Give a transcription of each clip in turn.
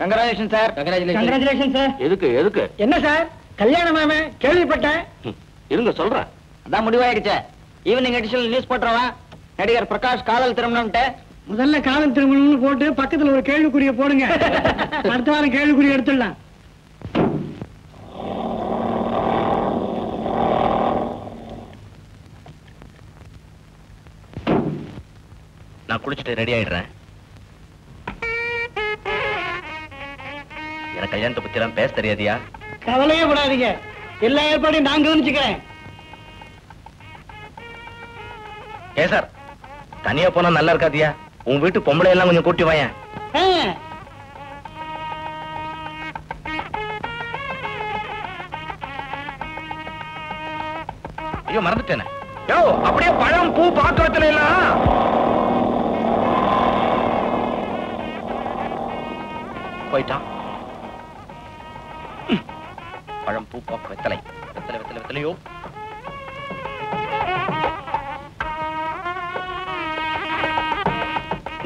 Congratulation sir. Congratulation sir. எதுக்கு என்ன sir கல்யாணமாமே கேள்விப்பட்டேன். இருங்க சொல்றேன். அதான் முடிவாயிடுச்சு. ஈவினிங் எடிஷன் நியூஸ் போட்டுறவா நடிகர் பிரகாஷ் காதல் திருமணம்ட்டு. முதல்ல காலம் திருமணம்னு போட்டு பக்கத்துல ஒரு கேள்விக்குறிய போடுங்க. அடுத்த வாரம் கேள்விக்குறி எடுத்துடலாம். நான் குளிச்சுட்டு ரெடி ஆயிடுறேன். எனக்கு கல்யாணத்தை பத்தி எல்லாம் பேச தெரியாதியா? கவலையே விடாதீங்க, எல்லா ஏற்பாடையும் நான் கவனிச்சுக்கிறேன். சார் தனியா போனா நல்லா இருக்காதியா? உன் வீட்டு பொம்பளை எல்லாம் கொஞ்சம் கூட்டி வாயேன். ஐயோ மறந்துட்டேனே. யோ அப்படியே பழம் பூ பாத்திரத்துல எல்லாம் போயிட்டான். பழம் பூ பாக்கு வெத்தலை வெத்தலை வெத்தலை வெத்தலையோ.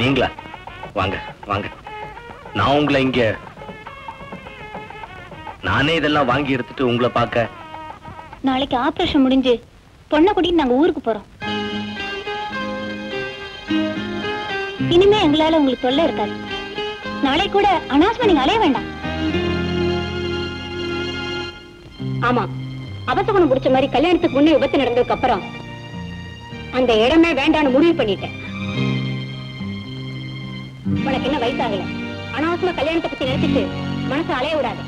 நீங்களா? வாங்க வாங்க. நான் உங்களை இங்க நானே இதெல்லாம் வாங்கி எடுத்துட்டு உங்களை பார்க்க. நாளைக்கு ஆபரேஷன் முடிஞ்சு பொண்ணை கூட்டிட்டு நாங்க ஊருக்கு போறோம். இனிமே எங்களால உங்களுக்கு தொல்லை இருக்காது. நாளை கூட அனாவசியமா நீங்க அலைய வேண்டாம். ஆமா, அபசகுணம் பிடிச்ச மாதிரி கல்யாணத்துக்கு முன்னே விபத்து நடந்ததுக்கு அப்புறம் அந்த இடமே வேண்டான்னு முடிவு பண்ணிட்டேன். உனக்கு என்ன வயசாகல, அனாவசியமா கல்யாணத்தை பத்தி நினைச்சிட்டு மனசு அலைய விடாது.